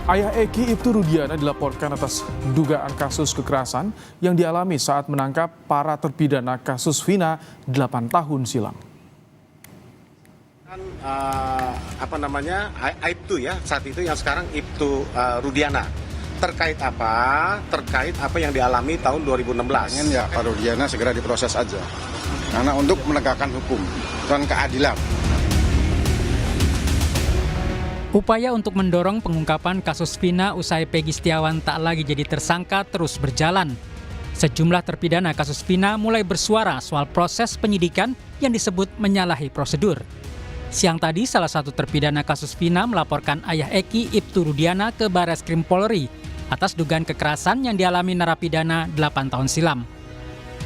Ayah Eki Ibtu Rudiana dilaporkan atas dugaan kasus kekerasan yang dialami saat menangkap para terpidana kasus Vina 8 tahun silam. Aibtu ya saat itu yang sekarang Ibtu Rudiana terkait apa yang dialami tahun 2016. Ingin ya Pak Rudiana segera diproses aja karena untuk menegakkan hukum dan keadilan. Upaya untuk mendorong pengungkapan kasus Vina usai Peggy Setiawan tak lagi jadi tersangka terus berjalan. Sejumlah terpidana kasus Vina mulai bersuara soal proses penyidikan yang disebut menyalahi prosedur. Siang tadi, salah satu terpidana kasus Vina melaporkan ayah Eki Ibtu Rudiana ke Barreskrim Polri atas dugaan kekerasan yang dialami narapidana 8 tahun silam.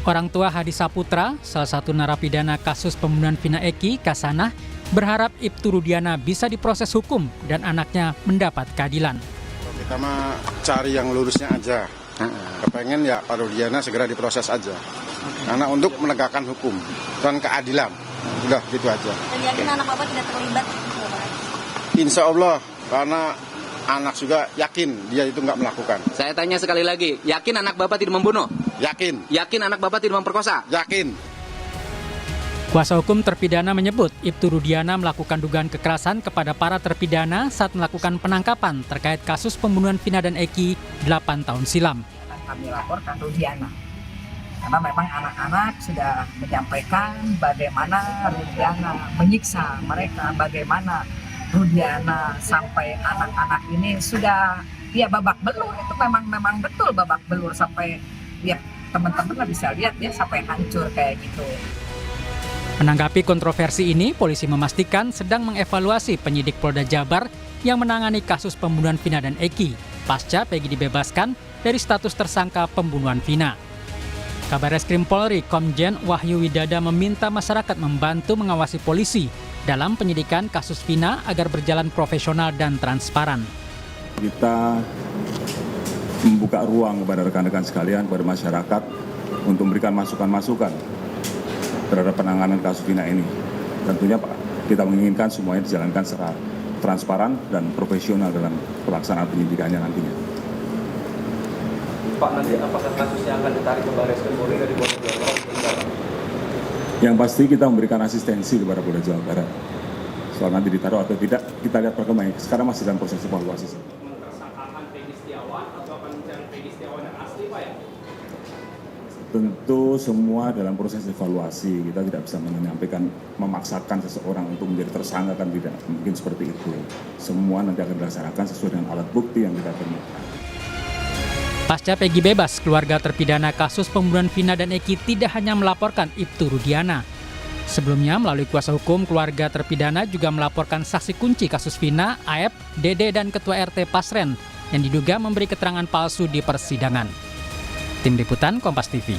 Orang tua Hadi Saputra, salah satu narapidana kasus pembunuhan Vina Eki, Kasanah, berharap Ibtu Rudiana bisa diproses hukum dan anaknya mendapat keadilan. Kita mah cari yang lurusnya aja. Kepengen ya Pak Rudiana segera diproses aja karena untuk menegakkan hukum dan keadilan. Udah gitu aja. Dan yakin anak Bapak tidak terlibat? Insya Allah, karena anak juga yakin dia itu nggak melakukan. Saya tanya sekali lagi, yakin anak Bapak tidak membunuh? Yakin. Yakin anak Bapak tidak memperkosa? Yakin. Kuasa hukum terpidana menyebut Ibtu Rudiana melakukan dugaan kekerasan kepada para terpidana saat melakukan penangkapan terkait kasus pembunuhan Vina dan Eki 8 tahun silam. Kami laporkan Rudiana karena memang anak-anak sudah menyampaikan bagaimana Rudiana menyiksa mereka, bagaimana Rudiana sampai anak-anak ini sudah babak belur. Itu memang betul babak belur sampai teman-teman bisa lihat sampai hancur kayak gitu. Menanggapi kontroversi ini, polisi memastikan sedang mengevaluasi penyidik Polda Jabar yang menangani kasus pembunuhan Vina dan Eki pasca Peggy dibebaskan dari status tersangka pembunuhan Vina. Kabarreskrim Polri Komjen Wahyu Widada meminta masyarakat membantu mengawasi polisi dalam penyidikan kasus Vina agar berjalan profesional dan transparan. Kita membuka ruang kepada rekan-rekan sekalian, kepada masyarakat untuk memberikan masukan-masukan terhadap penanganan kasus Vina ini. Tentunya kita menginginkan semuanya dijalankan secara transparan dan profesional dalam pelaksanaan penyidikannya nantinya. Pak, nanti apakah kasusnya akan ditarik ke Barreskrim Polri dari Polda Jawa Barat? Yang pasti kita memberikan asistensi kepada Polda Jawa Barat. Soal nanti ditaruh atau tidak, kita lihat perkembangan. Sekarang masih dalam proses evaluasi. Mentersangkakan Peggy Setiawan atau akan mencari Peggy Setiawan yang asli, Pak ya? Tentu semua dalam proses evaluasi, kita tidak bisa menyampaikan, memaksakan seseorang untuk menjadi tersangka, kan tidak mungkin seperti itu. Semua nanti akan dilaksanakan sesuai dengan alat bukti yang kita temukan. Pasca Peggy bebas, keluarga terpidana kasus pembunuhan Vina dan Eki tidak hanya melaporkan Ibtu Rudiana. Sebelumnya, melalui kuasa hukum, keluarga terpidana juga melaporkan saksi kunci kasus Vina, Aep, Dede, dan Ketua RT Pasren yang diduga memberi keterangan palsu di persidangan. Tim Liputan Kompas TV.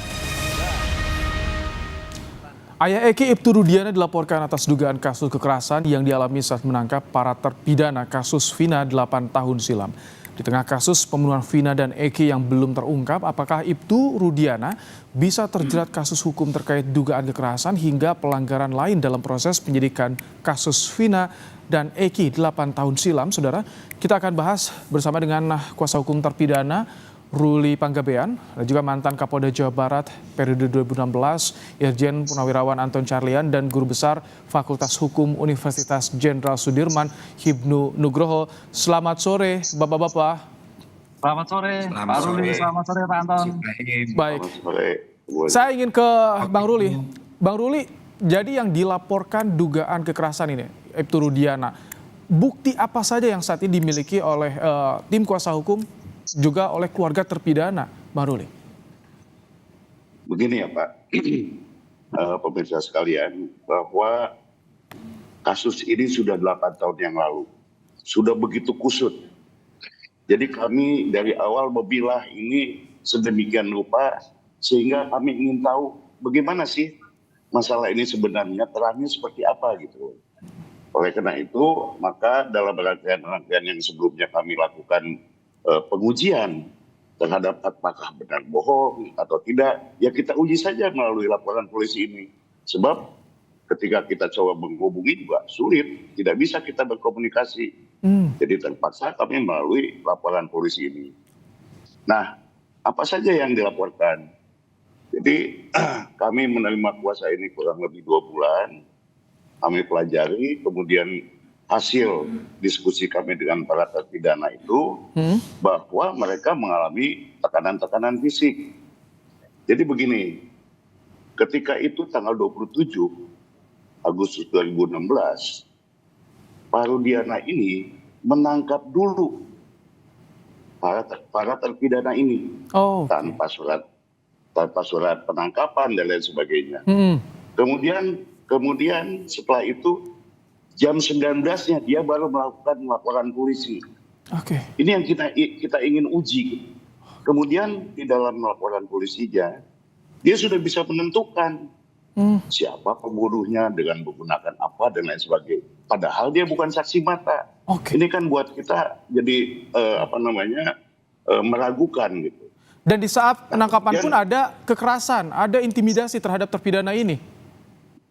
Ayah Eki Ibtu Rudiana dilaporkan atas dugaan kasus kekerasan yang dialami saat menangkap para terpidana kasus Vina 8 tahun silam. Di tengah kasus pembunuhan Vina dan Eki yang belum terungkap, apakah Ibtu Rudiana bisa terjerat kasus hukum terkait dugaan kekerasan hingga pelanggaran lain dalam proses penyidikan kasus Vina dan Eki 8 tahun silam, saudara? Kita akan bahas bersama dengan kuasa hukum terpidana Ruli Panggabean, dan juga mantan Kapolda Jawa Barat periode 2016, Irjen Purnawirawan Anton Carlian, dan Guru Besar Fakultas Hukum Universitas Jenderal Sudirman, Hibnu Nugroho. Selamat sore, Bapak-Bapak. Selamat sore, Pak Ruli. Selamat sore, Pak Anton. Baik, saya ingin ke Bang Ruli. Bang Ruli, jadi yang dilaporkan dugaan kekerasan ini, Ibtu Rudiana, bukti apa saja yang saat ini dimiliki oleh tim kuasa hukum juga oleh keluarga terpidana, Bang Ruli? Begini ya Pak, pemirsa sekalian, bahwa kasus ini sudah 8 tahun yang lalu, sudah begitu kusut. Jadi kami dari awal memilah ini sedemikian rupa, sehingga kami ingin tahu bagaimana sih masalah ini sebenarnya, terangnya seperti apa gitu. Oleh karena itu, maka dalam rangkaian yang sebelumnya kami lakukan pengujian terhadap apakah benar bohong atau tidak, ya kita uji saja melalui laporan polisi ini. Sebab ketika kita coba menghubungi juga sulit, tidak bisa kita berkomunikasi. Jadi terpaksa kami melalui laporan polisi ini. Nah, apa saja yang dilaporkan? Jadi kami menerima kuasa ini kurang lebih 2 bulan. Kami pelajari, kemudian hasil diskusi kami dengan para terpidana itu bahwa mereka mengalami tekanan-tekanan fisik. Jadi begini, ketika itu tanggal 27 Agustus 2016, Pak Rudiana ini menangkap dulu para terpidana ini tanpa surat penangkapan dan lain sebagainya. Kemudian setelah itu jam 19-nya dia baru melakukan laporan polisi. Ini yang kita ingin uji. Kemudian di dalam laporan polisinya dia sudah bisa menentukan siapa pembunuhnya dengan menggunakan apa dan lain sebagainya. Padahal dia bukan saksi mata. Ini kan buat kita jadi meragukan gitu. Dan di saat penangkapan pun ada kekerasan, ada intimidasi terhadap terpidana ini.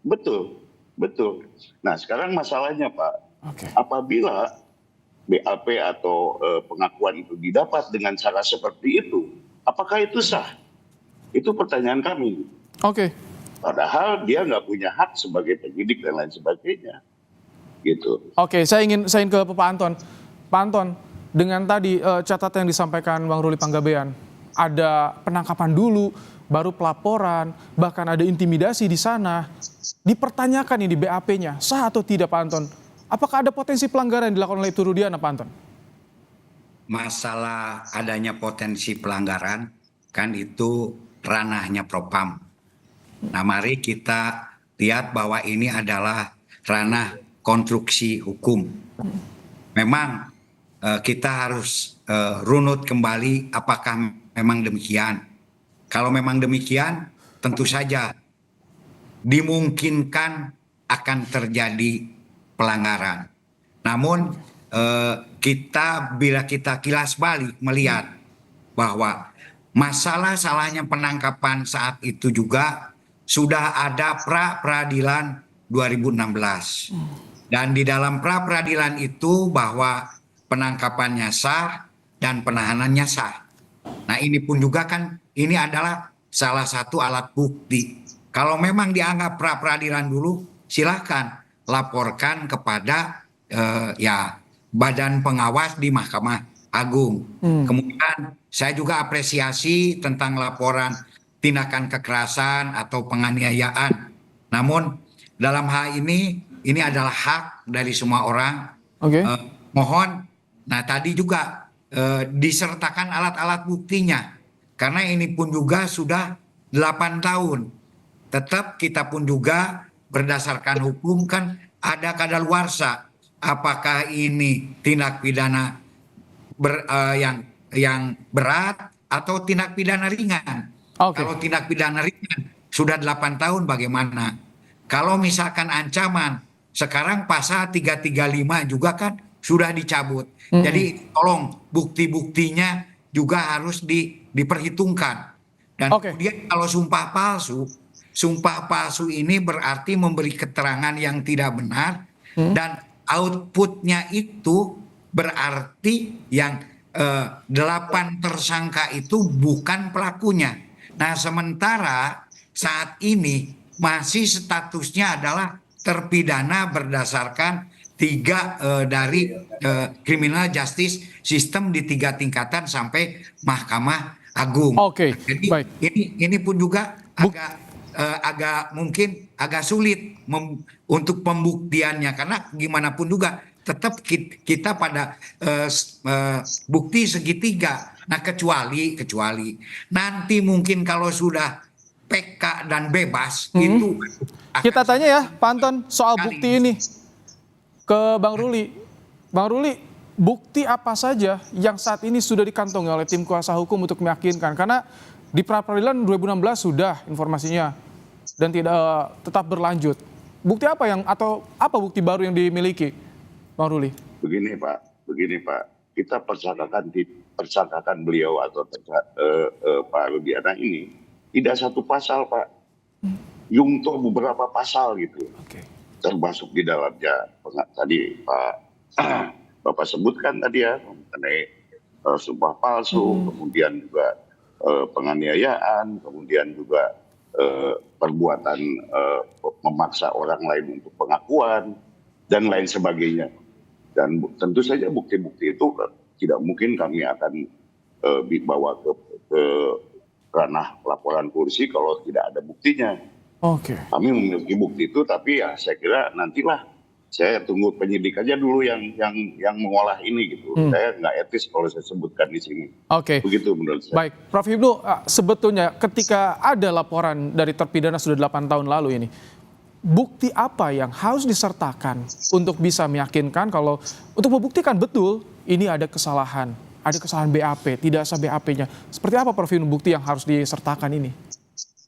Betul. Nah sekarang masalahnya Pak, apabila BAP atau pengakuan itu didapat dengan cara seperti itu, apakah itu sah? Itu pertanyaan kami. Padahal dia nggak punya hak sebagai penyidik dan lain sebagainya. Gitu. Saya ingin ke Pak Anton. Pak Anton, dengan tadi catatan yang disampaikan Bang Ruli Panggabean, ada penangkapan dulu, baru pelaporan, bahkan ada intimidasi di sana. Dipertanyakan ini BAP-nya, sah atau tidak Pak Anton? Apakah ada potensi pelanggaran yang dilakukan oleh Ibtu Rudiana, Pak Anton? Masalah adanya potensi pelanggaran, kan itu ranahnya Propam. Nah mari kita lihat bahwa ini adalah ranah konstruksi hukum. Memang kita harus runut kembali apakah memang demikian. Kalau memang demikian, tentu saja dimungkinkan akan terjadi pelanggaran. Namun bila kita kilas balik melihat bahwa masalah salahnya penangkapan saat itu juga sudah ada pra-peradilan 2016. Dan di dalam pra-peradilan itu bahwa penangkapannya sah dan penahanannya sah. Nah ini pun juga kan ini adalah salah satu alat bukti. Kalau memang dianggap pra-peradilan dulu, silahkan laporkan kepada badan pengawas di Mahkamah Agung. Kemudian saya juga apresiasi tentang laporan tindakan kekerasan atau penganiayaan. Namun dalam hal ini adalah hak dari semua orang. Mohon, nah tadi juga disertakan alat-alat buktinya. Karena ini pun juga sudah 8 tahun. Tetap kita pun juga berdasarkan hukum kan ada kadaluarsa. Apakah ini tindak pidana yang berat atau tindak pidana ringan? Kalau tindak pidana ringan sudah 8 tahun bagaimana? Kalau misalkan ancaman, sekarang pasal 335 juga kan sudah dicabut. Jadi tolong bukti-buktinya juga harus diperhitungkan. Dan kemudian kalau sumpah palsu ini berarti memberi keterangan yang tidak benar dan outputnya itu berarti yang 8 tersangka itu bukan pelakunya. Nah sementara saat ini masih statusnya adalah terpidana berdasarkan 3 dari criminal justice system di 3 tingkatan sampai Mahkamah Agung. Jadi ini pun juga agak sulit untuk pembuktiannya karena gimana pun juga tetap kita pada bukti segitiga. Nah kecuali nanti mungkin kalau sudah PK dan bebas itu kita tanya ya Pak Anton soal bukti ini ke Bang Ruli. Bang Ruli, bukti apa saja yang saat ini sudah dikantongi oleh tim kuasa hukum untuk meyakinkan? Karena di pra-peradilan 2016 sudah informasinya dan tetap berlanjut. Bukti apa atau apa bukti baru yang dimiliki, Bang Ruli? Begini Pak, kita persangkakan beliau atau Pak Rudiana ini tidak satu pasal Pak, yungto beberapa pasal gitu, termasuk di dalamnya tadi Pak Bapak sebutkan tadi ya, mengenai sumpah palsu, kemudian juga penganiayaan, kemudian juga perbuatan memaksa orang lain untuk pengakuan, dan lain sebagainya. Dan tentu saja bukti-bukti itu tidak mungkin kami akan dibawa ke ranah laporan polisi kalau tidak ada buktinya. Oke. Kami memiliki bukti itu, tapi ya saya kira nantilah, saya tunggu penyidik aja dulu yang mengolah ini gitu. Saya nggak etis kalau saya sebutkan di sini. Oke. Begitu menurut saya. Baik, Prof. Hipnu, sebetulnya ketika ada laporan dari terpidana sudah 8 tahun lalu ini, bukti apa yang harus disertakan untuk bisa meyakinkan kalau untuk membuktikan betul ini ada kesalahan BAP, tidak sah BAP-nya. Seperti apa Prof. Hipnu bukti yang harus disertakan ini?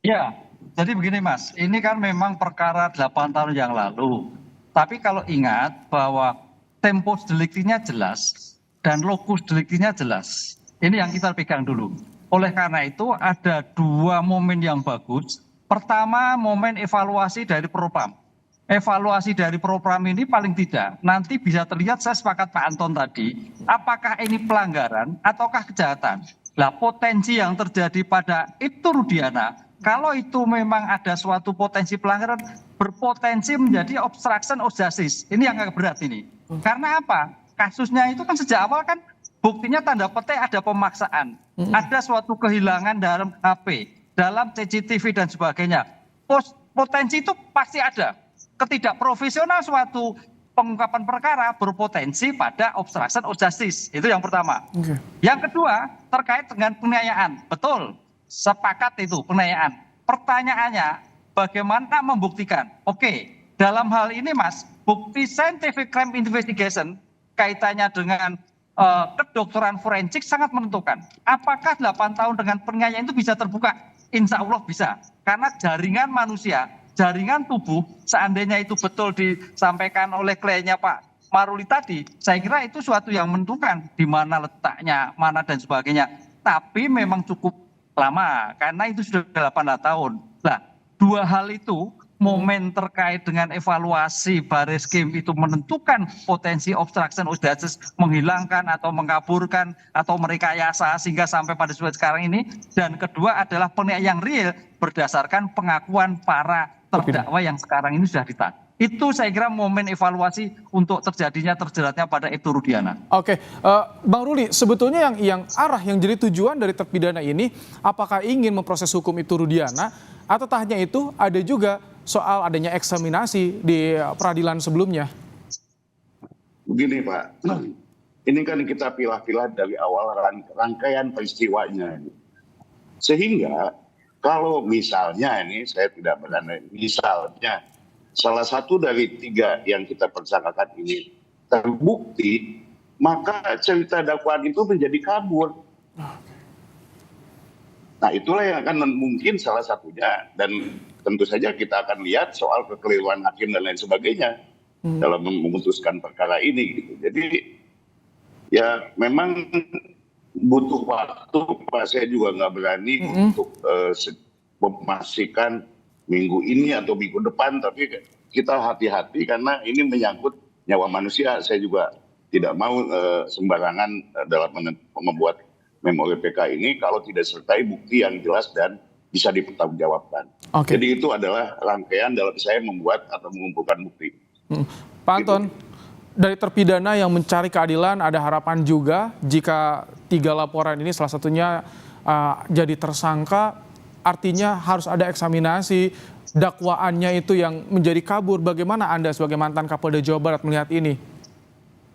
Ya, jadi begini Mas, ini kan memang perkara 8 tahun yang lalu. Tapi kalau ingat bahwa tempus deliktinya jelas dan lokus deliktinya jelas. Ini yang kita pegang dulu. Oleh karena itu ada 2 momen yang bagus. Pertama, momen evaluasi dari Propam. Evaluasi dari Propam ini paling tidak nanti bisa terlihat, saya sepakat Pak Anton tadi, apakah ini pelanggaran ataukah kejahatan. Nah, potensi yang terjadi pada Ibtu Rudiana, kalau itu memang ada suatu potensi pelanggaran, berpotensi menjadi obstruction of justice. Ini yang agak berat ini. Karena apa? Kasusnya itu kan sejak awal kan buktinya tanda petik ada pemaksaan. Ada suatu kehilangan dalam HP, dalam CCTV dan sebagainya. Potensi itu pasti ada. Ketidakprofesional suatu pengungkapan perkara berpotensi pada obstruction of justice. Itu yang pertama. Yang kedua terkait dengan penganiayaan. Betul, sepakat itu penganiayaan. Pertanyaannya bagaimana membuktikan? Oke, dalam hal ini Mas, bukti scientific crime investigation kaitannya dengan kedokteran forensik sangat menentukan. Apakah 8 tahun dengan penganiayaan itu bisa terbuka? Insya Allah bisa. Karena jaringan manusia, jaringan tubuh, seandainya itu betul disampaikan oleh kliennya Pak Maruli tadi, saya kira itu suatu yang menentukan di mana letaknya, mana dan sebagainya. Tapi memang cukup lama, karena itu sudah 8 tahun. Nah, 2 hal itu, momen terkait dengan evaluasi Barreskrim itu menentukan potensi obstruction of justice, menghilangkan atau mengaburkan atau merekayasa sehingga sampai pada sekarang ini. Dan kedua adalah penilaian yang real berdasarkan pengakuan para terdakwa yang sekarang ini sudah ditahan. Itu saya kira momen evaluasi untuk terjeratnya pada Ibtu Rudiana. Oke, Bang Ruli, sebetulnya yang jadi tujuan dari terpidana ini, apakah ingin memproses hukum Ibtu Rudiana, atau tak hanya itu, ada juga soal adanya eksaminasi di peradilan sebelumnya? Begini Pak, ini kan kita pilah-pilah dari awal rangkaian peristiwanya. Sehingga kalau misalnya ini, saya tidak berani, misalnya salah satu dari 3 yang kita persangkakan ini terbukti, maka cerita dakwaan itu menjadi kabur. Nah itulah yang akan mungkin salah satunya, dan tentu saja kita akan lihat soal kekeliruan hakim dan lain sebagainya dalam memutuskan perkara ini gitu. Jadi ya memang butuh waktu, Pak. Saya juga nggak berani untuk memastikan minggu ini atau minggu depan, tapi kita hati-hati karena ini menyangkut nyawa manusia. Saya juga tidak mau sembarangan dalam membuat memori PK ini kalau tidak sertai bukti yang jelas dan bisa dipertanggungjawabkan. Jadi itu adalah rangkaian dalam saya membuat atau mengumpulkan bukti. Pak Anton, dari terpidana yang mencari keadilan, ada harapan juga jika 3 laporan ini salah satunya jadi tersangka, artinya harus ada eksaminasi, dakwaannya itu yang menjadi kabur. Bagaimana Anda sebagai mantan Kapolda Jawa Barat melihat ini?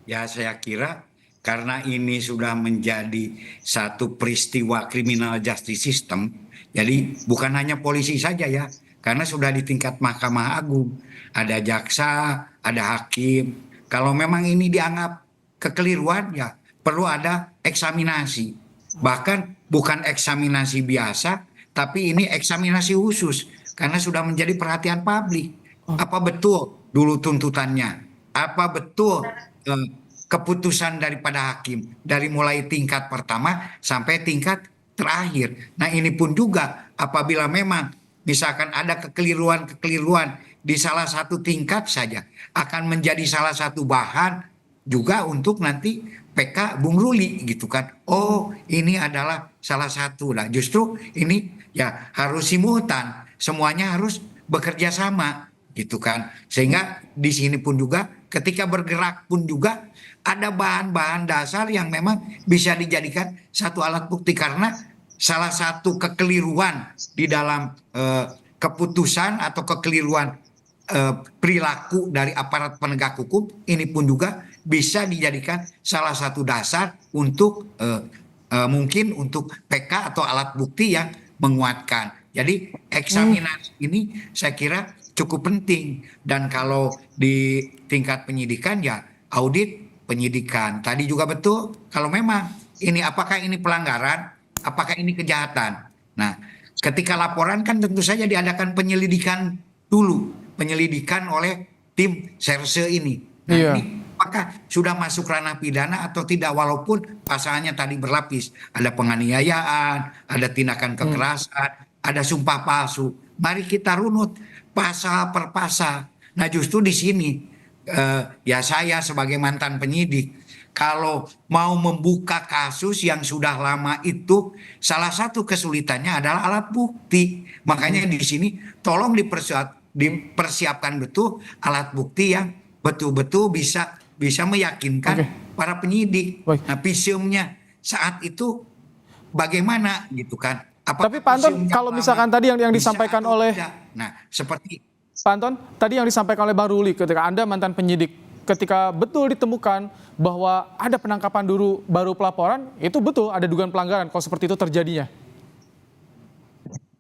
Ya saya kira karena ini sudah menjadi satu peristiwa criminal justice system, jadi bukan hanya polisi saja ya, karena sudah di tingkat Mahkamah Agung, ada jaksa, ada hakim. Kalau memang ini dianggap kekeliruan ya perlu ada eksaminasi. Bahkan bukan eksaminasi biasa, tapi ini eksaminasi khusus karena sudah menjadi perhatian publik. Apa betul dulu tuntutannya? Apa betul keputusan daripada hakim dari mulai tingkat pertama sampai tingkat terakhir. Nah ini pun juga apabila memang misalkan ada kekeliruan di salah satu tingkat saja akan menjadi salah satu bahan juga untuk nanti PK Bung Ruli gitu kan. Oh, ini adalah salah satu. Nah, justru ini ya harus simultan, semuanya harus bekerja sama gitu kan. Sehingga di sini pun juga ketika bergerak pun juga ada bahan-bahan dasar yang memang bisa dijadikan satu alat bukti, karena salah satu kekeliruan di dalam keputusan atau kekeliruan perilaku dari aparat penegak hukum ini pun juga bisa dijadikan salah satu dasar untuk mungkin untuk PK atau alat bukti yang menguatkan. Jadi eksaminasi ini saya kira cukup penting, dan kalau di tingkat penyidikan ya audit penyidikan. Tadi juga betul kalau memang ini apakah ini pelanggaran, apakah ini kejahatan. Nah, ketika laporan kan tentu saja diadakan penyelidikan dulu, penyelidikan oleh tim serse ini. Nah, ini apakah sudah masuk ranah pidana atau tidak, walaupun pasalnya tadi berlapis, ada penganiayaan, ada tindakan kekerasan, ada sumpah palsu. Mari kita runut pasal per pasal. Nah, justru di sini ya saya sebagai mantan penyidik, kalau mau membuka kasus yang sudah lama itu salah satu kesulitannya adalah alat bukti. Makanya di sini tolong dipersiapkan betul alat bukti yang betul-betul bisa meyakinkan para penyidik. Nah, visumnya saat itu bagaimana gitu kan. Tapi Pak Anton, kalau misalkan tadi yang disampaikan oleh Pak Anton, tadi yang disampaikan oleh Bang Ruli, ketika Anda mantan penyidik, ketika betul ditemukan bahwa ada penangkapan dulu baru pelaporan, itu betul ada dugaan pelanggaran kalau seperti itu terjadinya?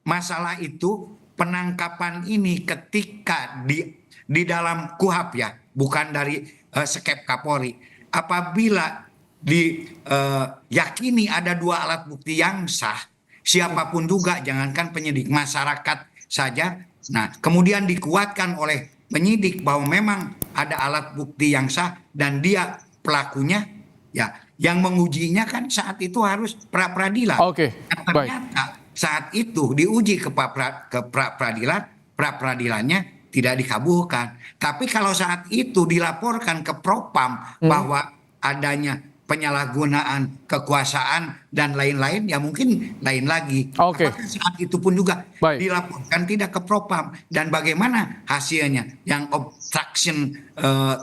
Masalah itu penangkapan ini ketika di dalam KUHAP ya, bukan dari Skep Kapolri. Apabila diyakini ada dua alat bukti yang sah, siapapun juga, jangankan penyidik, masyarakat saja. Nah, kemudian dikuatkan oleh penyidik bahwa memang ada alat bukti yang sah dan dia pelakunya, ya yang mengujinya kan saat itu harus pra-peradilan. Ternyata saat itu diuji ke pra-peradilan, pra-peradilannya tidak dikabulkan. Tapi kalau saat itu dilaporkan ke Propam bahwa adanya penyalahgunaan kekuasaan dan lain-lain, ya mungkin lain lagi. Apakah saat itu pun juga dilaporkan tidak ke Propam, dan bagaimana hasilnya yang obstruction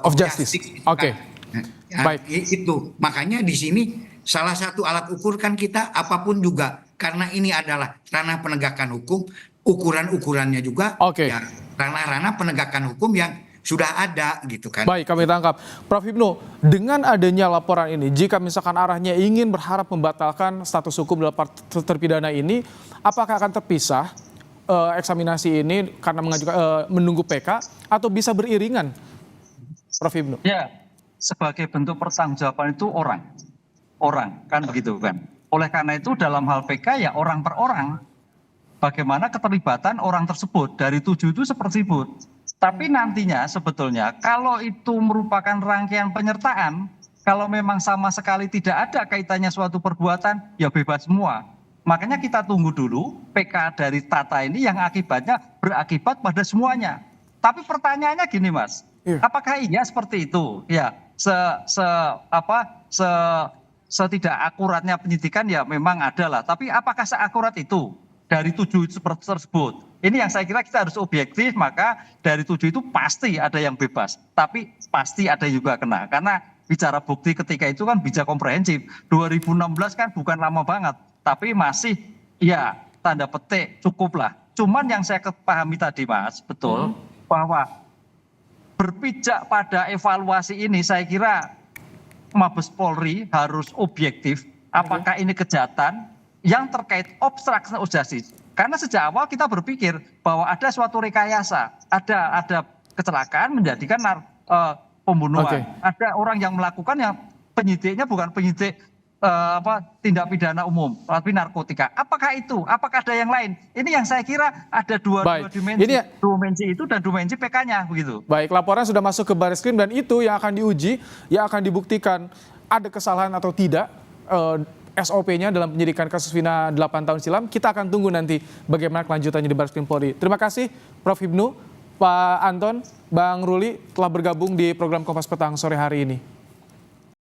of justice. Itu makanya di sini salah satu alat ukur kan kita apapun juga, karena ini adalah ranah penegakan hukum, ukuran-ukurannya juga ya ranah-ranah penegakan hukum yang sudah ada gitu kan. Baik, kami tangkap. Prof Hipnu, dengan adanya laporan ini, jika misalkan arahnya ingin berharap membatalkan status hukum dalam terpidana ini, apakah akan terpisah eksaminasi ini karena menunggu PK, atau bisa beriringan, Prof Hipnu? Ya, sebagai bentuk pertanggungjawaban itu orang kan begitu kan. Oleh karena itu dalam hal PK ya orang per orang, bagaimana keterlibatan orang tersebut, dari 7 itu sepersebut. Tapi nantinya sebetulnya kalau itu merupakan rangkaian penyertaan, kalau memang sama sekali tidak ada kaitannya suatu perbuatan, ya bebas semua. Makanya kita tunggu dulu PK dari Tata ini yang akibatnya berakibat pada semuanya. Tapi pertanyaannya gini Mas, apakah iya seperti itu? Ya, setidak akuratnya penyidikan ya memang ada lah. Tapi apakah seakurat itu dari 7 tersebut? Ini yang saya kira kita harus objektif, maka dari 7 itu pasti ada yang bebas. Tapi pasti ada juga kena. Karena bicara bukti ketika itu kan bisa komprehensif. 2016 kan bukan lama banget. Tapi masih ya tanda petik cukup lah. Cuman yang saya pahami tadi Mas, betul. Bahwa berpijak pada evaluasi ini saya kira Mabes Polri harus objektif. Apakah ini kejahatan yang terkait obstruction of justice? Karena sejak awal kita berpikir bahwa ada suatu rekayasa, ada kecelakaan menjadikan pembunuhan, ada orang yang melakukan yang penyidiknya bukan penyidik tindak pidana umum, tapi narkotika. Apakah itu? Apakah ada yang lain? Ini yang saya kira ada dua dimensi itu dan dimensi PK-nya begitu. Baik, laporan sudah masuk ke Barreskrim dan itu yang akan diuji, yang akan dibuktikan ada kesalahan atau tidak. SOP-nya dalam penyidikan kasus Vina 8 tahun silam. Kita akan tunggu nanti bagaimana kelanjutannya di Barreskrim Polri. Terima kasih Prof Hipnu, Pak Anton, Bang Ruli telah bergabung di program Kompas Petang sore hari ini.